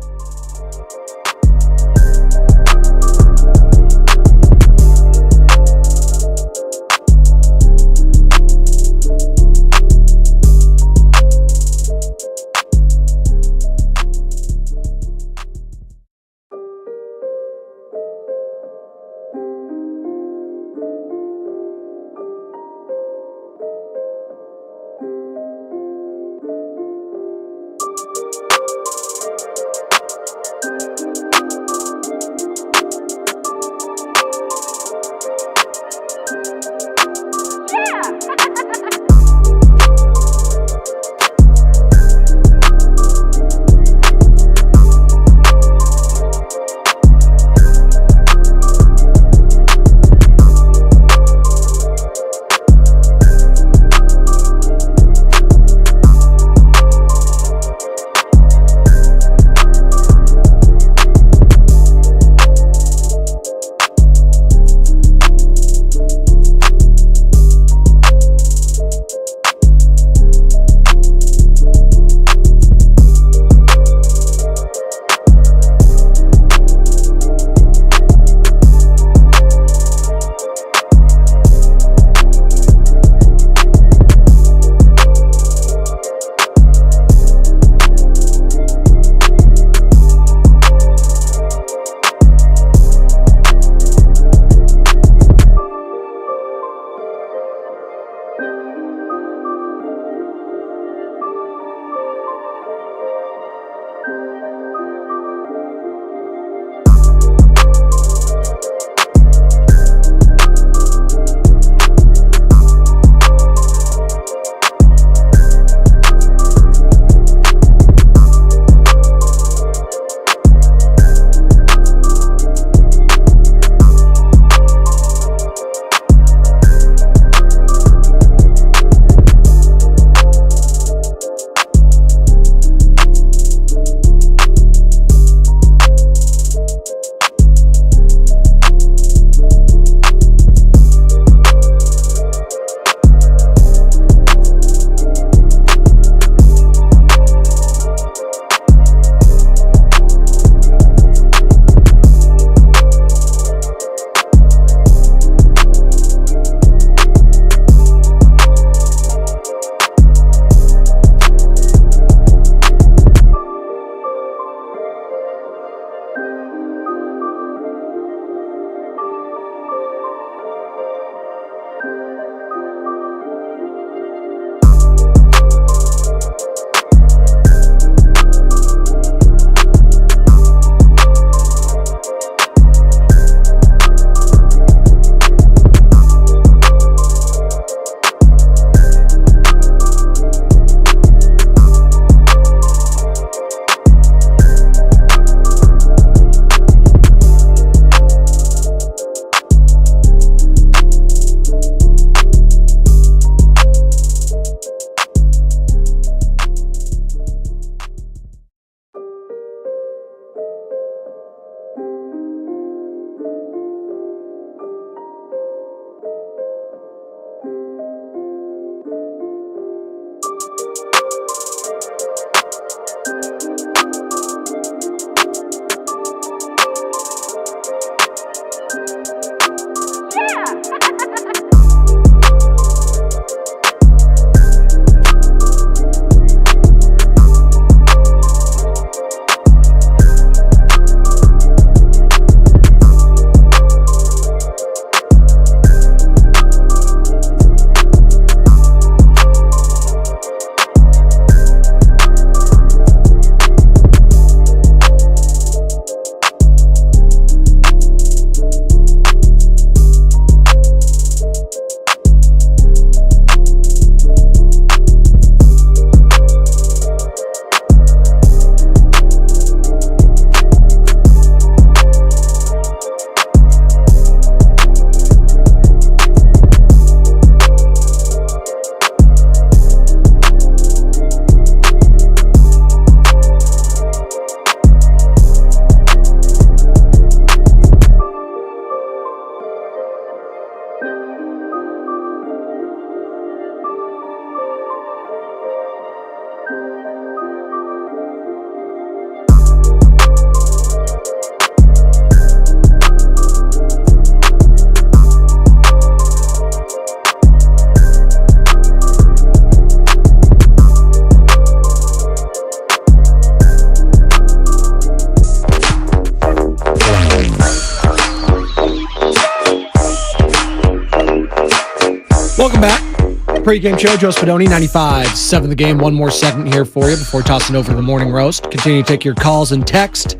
Pregame show, Joe Spadoni, 95.7 The Game. One more segment here for you before tossing over to the morning roast. Continue to take your calls and text.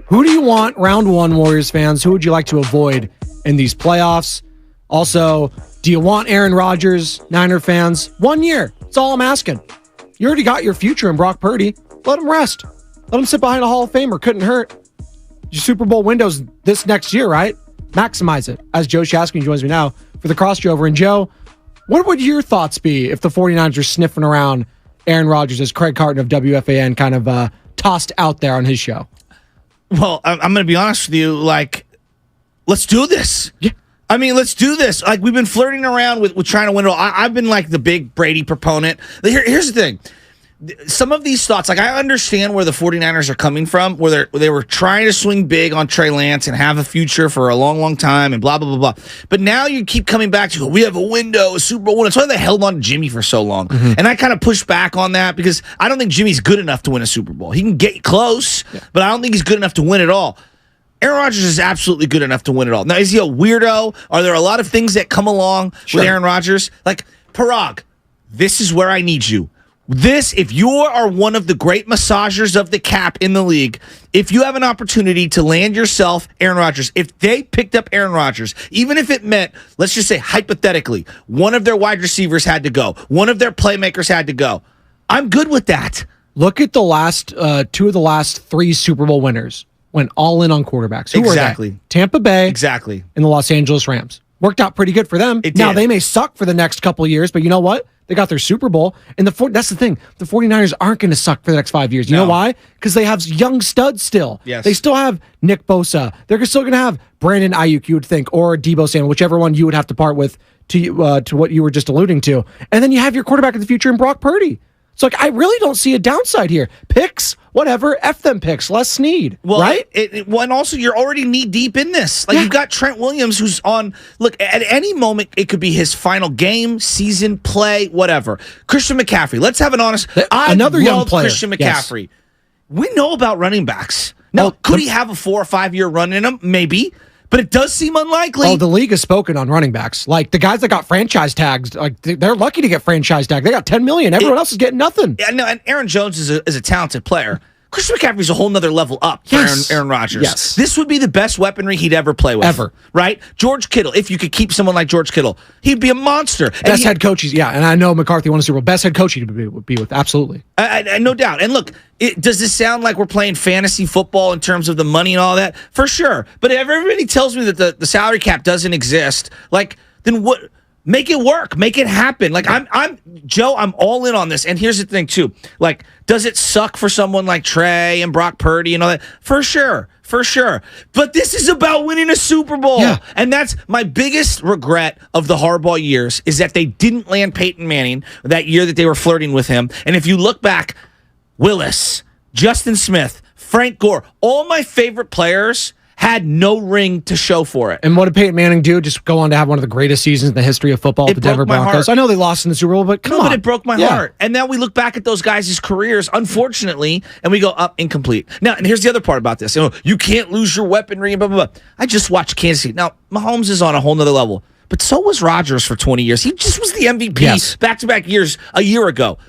Who do you want round one, Warriors fans? Who would you like to avoid in these playoffs? Also, do you want Aaron Rodgers, Niner fans? 1 year. That's all I'm asking. You already got your future in Brock Purdy. Let him rest. Let him sit behind a Hall of Famer. Couldn't hurt. Your Super Bowl window's this next year, right? Maximize it. As Joe Shaskin joins me now for the crossover. And Joe, what would your thoughts be if the 49ers are sniffing around Aaron Rodgers as Craig Carton of WFAN kind of tossed out there on his show? Well, I'm going to be honest with you. Like, let's do this. Yeah. I mean, let's do this. Like, we've been flirting around with trying to win it all. I've been like the big Brady proponent. Here's the thing. Some of these thoughts, like I understand where the 49ers are coming from, where they were trying to swing big on Trey Lance and have a future for a long, long time and blah, blah, blah, blah. But now you keep coming back to, we have a window, a Super Bowl window. That's why they held on to Jimmy for so long. Mm-hmm. And I kind of pushed back on that because I don't think Jimmy's good enough to win a Super Bowl. He can get close, but I don't think he's good enough to win it all. Aaron Rodgers is absolutely good enough to win it all. Now, is he a weirdo? Are there a lot of things that come along with Aaron Rodgers? Like, Parag, this is where I need you. If you are one of the great massagers of the cap in the league, if you have an opportunity to land yourself Aaron Rodgers, if they picked up Aaron Rodgers, even if it meant, let's just say hypothetically, one of their wide receivers had to go, one of their playmakers had to go, I'm good with that. Look at the last two of the last three Super Bowl winners went all in on quarterbacks. Who were they? Tampa Bay, exactly, and the Los Angeles Rams. Worked out pretty good for them. Now, they may suck for the next couple of years, but you know what? They got their Super Bowl. And that's the thing. The 49ers aren't going to suck for the next 5 years. You know why? Because they have young studs still. Yes. They still have Nick Bosa. They're still going to have Brandon Ayuk, you would think, or Deebo Samuel, whichever one you would have to part with to what you were just alluding to. And then you have your quarterback of the future in Brock Purdy. So, like, I really don't see a downside here. Picks, whatever, F them picks, less Snead, right? And also, you're already knee-deep in this. Like, you've got Trent Williams, who's on, look, at any moment, it could be his final game, season, play, whatever. Christian McCaffrey, let's have an honest... Another young player. Christian McCaffrey. Yes. We know about running backs. Now, could he have a 4 or 5 year run in him? Maybe. But it does seem unlikely. Oh, the league has spoken on running backs. Like, the guys that got franchise tags, like, they're lucky to get franchise tagged. They got $10 million. Everyone else is getting nothing. Yeah, no, and Aaron Jones is a talented player. Christian McCaffrey's a whole nother level up for Aaron Rodgers. Yes. This would be the best weaponry he'd ever play with. Ever. Right? George Kittle, if you could keep someone like George Kittle, he'd be a monster. Best head coaches, and I know McCarthy won a Super Bowl. Best head coach he'd be with, absolutely. No doubt. And look, does this sound like we're playing fantasy football in terms of the money and all that? For sure. But if everybody tells me that the salary cap doesn't exist, like, then what? Make it work. Make it happen. Like, I'm Joe, I'm all in on this. And here's the thing, too. Like, does it suck for someone like Trey and Brock Purdy and all that? For sure. But this is about winning a Super Bowl. Yeah. And that's my biggest regret of the Harbaugh years is that they didn't land Peyton Manning that year that they were flirting with him. And if you look back, Willis, Justin Smith, Frank Gore, all my favorite players had no ring to show for it. And what did Peyton Manning do? Just go on to have one of the greatest seasons in the history of football with the Denver Broncos. I know they lost in the Super Bowl, but come on. But it broke my heart. And now we look back at those guys' careers, unfortunately, and we go up incomplete. Now, and here's the other part about this. You can't lose your weaponry and blah, blah, blah. I just watched Kansas City. Now, Mahomes is on a whole nother level, but so was Rodgers for 20 years. He just was the MVP back-to-back years a year ago.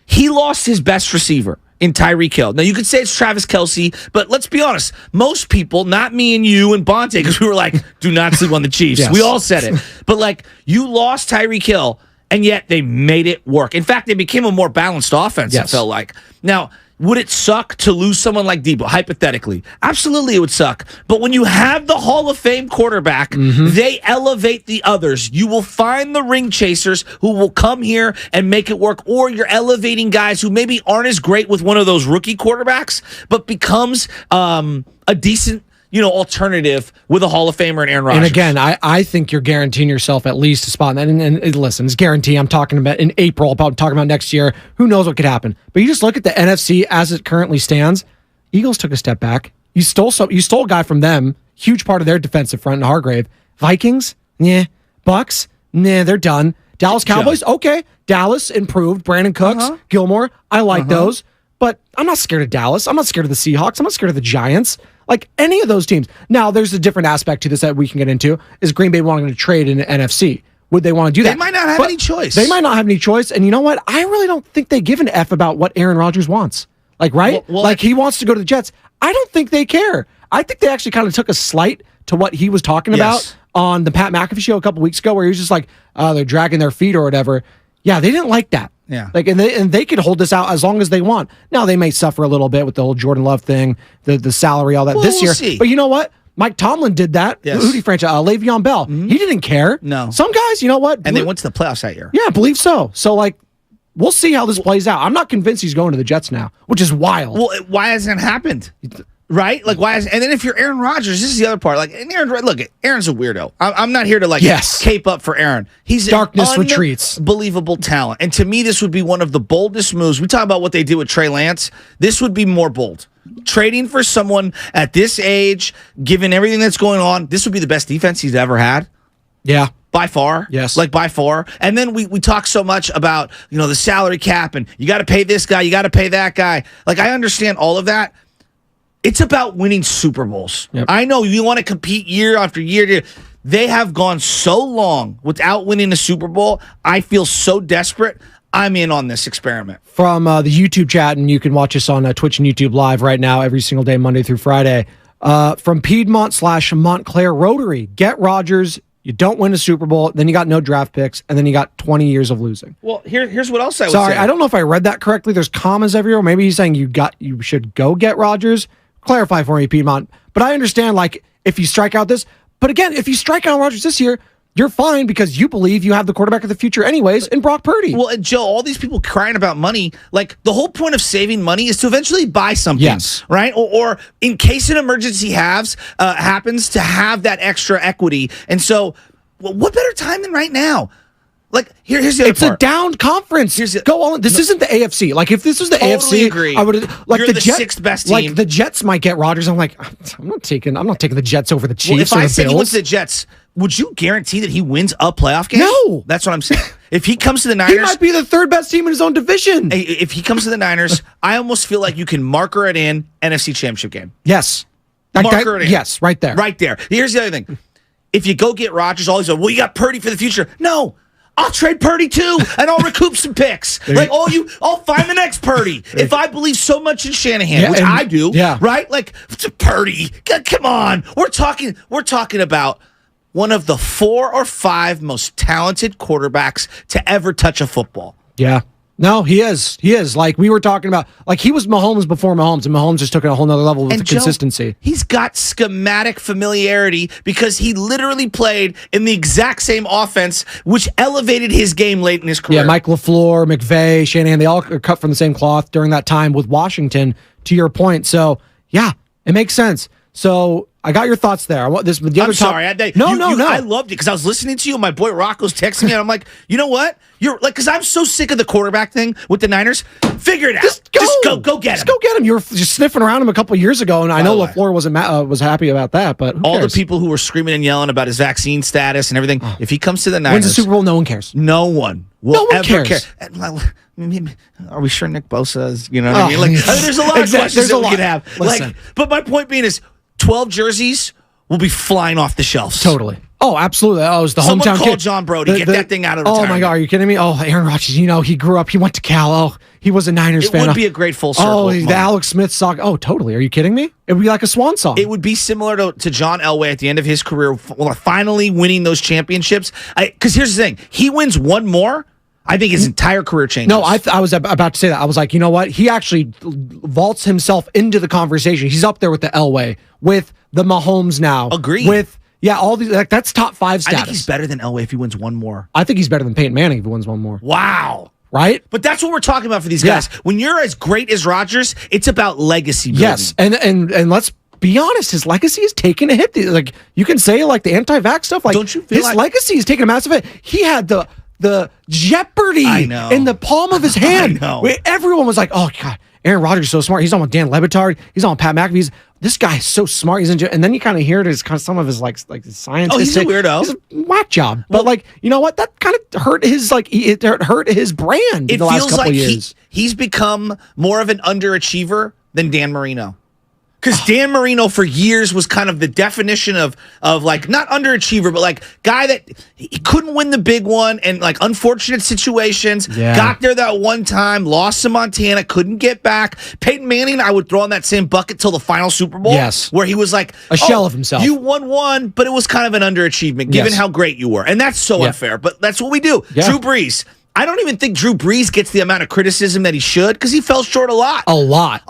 He lost his best receiver in Tyreek Hill. Now, you could say it's Travis Kelce, but let's be honest. Most people, not me and you and Bonte, because we were like, do not sleep on the Chiefs. Yes. We all said it. But, like, you lost Tyreek Hill, and yet they made it work. In fact, they became a more balanced offense, it felt like. Now, would it suck to lose someone like Deebo, hypothetically? Absolutely, it would suck. But when you have the Hall of Fame quarterback, they elevate the others. You will find the ring chasers who will come here and make it work, or you're elevating guys who maybe aren't as great with one of those rookie quarterbacks, but becomes a decent alternative with a Hall of Famer and Aaron Rodgers. And again, I think you're guaranteeing yourself at least a spot. And listen, it's guarantee. I'm talking about in April, talking about next year. Who knows what could happen? But you just look at the NFC as it currently stands. Eagles took a step back. You stole a guy from them. Huge part of their defensive front in Hargrave. Vikings, Bucks, they're done. Dallas Cowboys, okay. Dallas improved. Brandon Cooks, Gilmore, I like those. But I'm not scared of Dallas. I'm not scared of the Seahawks. I'm not scared of the Giants. Like any of those teams. Now, there's a different aspect to this that we can get into, is Green Bay wanting to trade in the NFC. would they want to do that? They might not have any choice. They might not have any choice. And you know what? I really don't think they give an F about what Aaron Rodgers wants. Like, right? Well, like, he wants to go to the Jets. I don't think they care. I think they actually kind of took a slight to what he was talking about on the Pat McAfee show a couple weeks ago, where he was just like, they're dragging their feet or whatever. Yeah, they didn't like that. Yeah. Like, and they could hold this out as long as they want. Now, they may suffer a little bit with the whole Jordan Love thing, the salary, all that this year. See. But you know what? Mike Tomlin did that. Yes. Who did he franchise? Le'Veon Bell. He didn't care. No. Some guys, you know what? And they went to the playoffs that year. Yeah, I believe so. So, like, we'll see how this plays out. I'm not convinced he's going to the Jets now, which is wild. Well, why hasn't it happened? Right? Like, why? And then if you're Aaron Rodgers, this is the other part. Like, and Aaron, look, Aaron's a weirdo. I'm not here to cape up for Aaron. He's darkness retreats. Unbelievable talent. And to me, this would be one of the boldest moves. We talk about what they did with Trey Lance. This would be more bold. Trading for someone at this age, given everything that's going on, this would be the best defense he's ever had. Yeah. By far. Yes. Like, by far. And then we talk so much about, the salary cap, and you got to pay this guy, you got to pay that guy. Like, I understand all of that. It's about winning Super Bowls. Yep. I know you want to compete year after year. They have gone so long without winning a Super Bowl. I feel so desperate. I'm in on this experiment. From the YouTube chat, and you can watch us on Twitch and YouTube live right now every single day, Monday through Friday. From Piedmont/Montclair Rotary, get Rodgers. You don't win a Super Bowl, then you got no draft picks, and then you got 20 years of losing. Well, here's what else I would Sorry, say. I don't know if I read that correctly. There's commas everywhere. Maybe he's saying you should go get Rodgers. Clarify for me, Piedmont. But I understand, like, if you strike out this. But again, if you strike out Rodgers this year, you're fine because you believe you have the quarterback of the future anyways in Brock Purdy. Well, and Joe, all these people crying about money, like, the whole point of saving money is to eventually buy something. Yes. Right? Or in case an emergency happens, to have that extra equity. And so, what better time than right now? Like, here's the other part. It's a down conference. Go on. This isn't the AFC. Like, if this was the Totally AFC, agree. I would like You're the Jets, sixth best team. Like, the Jets might get Rodgers. I'm like, I'm not taking the Jets over the Chiefs. Well, if or I the said Bills. he went to the Jets, would you guarantee that he wins a playoff game? No. That's what I'm saying. If he comes to the Niners, He might be the third best team in his own division. If he comes to the Niners, I almost feel like you can marker it in NFC Championship game. Yes. Marker it in. Yes, right there. Right there. Here's the other thing. If you go get Rodgers, all these, well, you got Purdy for the future. No. I'll trade Purdy too, and I'll recoup some picks. I'll find the next Purdy. If I believe so much in Shanahan, which I do, right? Like, Purdy, come on. We're talking about one of the 4 or 5 most talented quarterbacks to ever touch a football. Yeah. No, he is. He is. Like, we were talking about, like, he was Mahomes before Mahomes, and Mahomes just took it a whole nother level with the consistency. He's got schematic familiarity because he literally played in the exact same offense, which elevated his game late in his career. Yeah, Mike LaFleur, McVay, Shanahan, they all are cut from the same cloth during that time with Washington, to your point. So, yeah, it makes sense. So, I got your thoughts there. I want this with the other. I'm sorry. No. I loved it because I was listening to you. My boy Rocco's texting me, and I'm like, you know what? You're like, because I'm so sick of the quarterback thing with the Niners. Figure it out. Just go get him. Just go get him. You were just sniffing around him a couple years ago, and I know LaFleur was happy about that. But all the people who were screaming and yelling about his vaccine status and everything, if he comes to the Niners, wins the Super Bowl, no one cares. No one will ever cares. care. Are we sure Nick Bosa is? You know what I mean? Like, there's a lot of questions that we could have. Like, but my point being is, 12 jerseys will be flying off the shelves. Totally. Oh, absolutely. Oh, it was the Someone hometown call kid. John Brody. Get that thing out of retirement. Oh, my God. Are you kidding me? Oh, Aaron Rodgers, he grew up. He went to Cal. Oh, he was a Niners fan. It would be a great full circle. Oh, the Alex Smith song. Oh, totally. Are you kidding me? It would be like a swan song. It would be similar to John Elway at the end of his career, finally winning those championships. Because here's the thing. He wins one more, I think his entire career changes. No, I was about to say that. I was like, you know what? He actually vaults himself into the conversation. He's up there with the Elway, with the Mahomes now. Agreed. With, all these, like, that's top 5 status. I think he's better than Elway if he wins one more. I think he's better than Peyton Manning if he wins one more. Wow. Right? But that's what we're talking about for these guys. When you're as great as Rodgers, it's about legacy building. Yes, and let's be honest, his legacy is taking a hit. Like, you can say, like, the anti-vax stuff. Like, don't you feel his legacy is taking a massive hit. He had the jeopardy in the palm of his hand. I know. Everyone was like, oh, God, Aaron Rodgers is so smart. He's on with Dan LeBatard. He's on with Pat McAfee. This guy is so smart. And then you kind of hear it as kind of some of his like science. Oh, he's a weirdo. He's a whack job. But like, you know what? That kind of hurt his it hurt his brand. It the last feels couple like years. he's become more of an underachiever than Dan Marino. Because Dan Marino for years was kind of the definition of like not underachiever, but like guy that he couldn't win the big one and like unfortunate situations. Got there that one time, lost to Montana, couldn't get back. Peyton Manning, I would throw in that same bucket till the final Super Bowl. Yes. Where he was like a shell of himself. You won one, but it was kind of an underachievement given how great you were. And that's so unfair, but that's what we do. Drew Brees. I don't even think Drew Brees gets the amount of criticism that he should because he fell short a lot. A lot.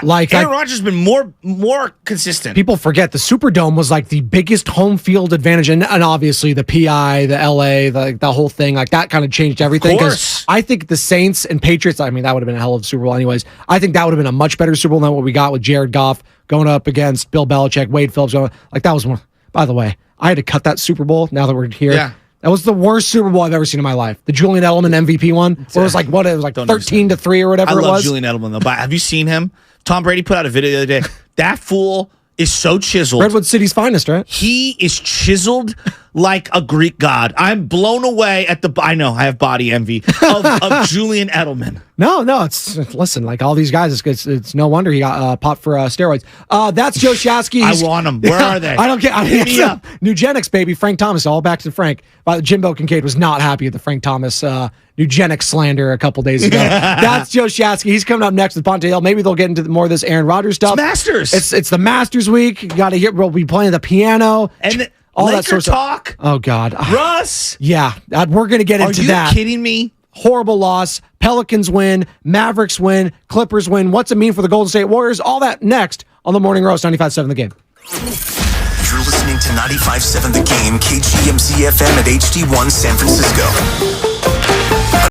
Like Aaron Rodgers has been more consistent. People forget the Superdome was like the biggest home field advantage, and obviously the PI, the LA, the whole thing, like that kind of changed everything. Of course. I think the Saints and Patriots, I mean, that would have been a hell of a Super Bowl anyways. I think that would have been a much better Super Bowl than what we got with Jared Goff going up against Bill Belichick, Wade Phillips going. Like that was one. By the way, I had to cut that Super Bowl now that we're here. Yeah. That was the worst Super Bowl I've ever seen in my life. The Julian Edelman MVP one, where it was like 13-3 or whatever it was. I love Julian Edelman though. But have you seen him? Tom Brady put out a video the other day. That fool is so chiseled. Redwood City's finest, right? He is chiseled like a Greek god. I'm blown away at I know I have body envy of Julian Edelman. No, it's listen, like all these guys, it's no wonder he got popped for steroids. That's Joe Shasky. I want them. Where are they? I don't care. Nugenics, baby. Frank Thomas, all back to Frank. Jimbo Kincaid was not happy at the Frank Thomas Nugenics slander a couple days ago. That's Joe Shasky. He's coming up next with Ponte Hill. Maybe they'll get into more of this Aaron Rodgers stuff. It's Masters. It's the Masters week. You got to hear. We'll be playing the piano and all Laker that sort of talk. Stuff. Oh God, Russ. Yeah, we're gonna get into that. Are you kidding me? Horrible loss. Pelicans win. Mavericks win. Clippers win. What's it mean for the Golden State Warriors? All that next on the Morning Roast 95.7 The Game. You're listening to 95.7 The Game, KGMZ FM at HD1 San Francisco.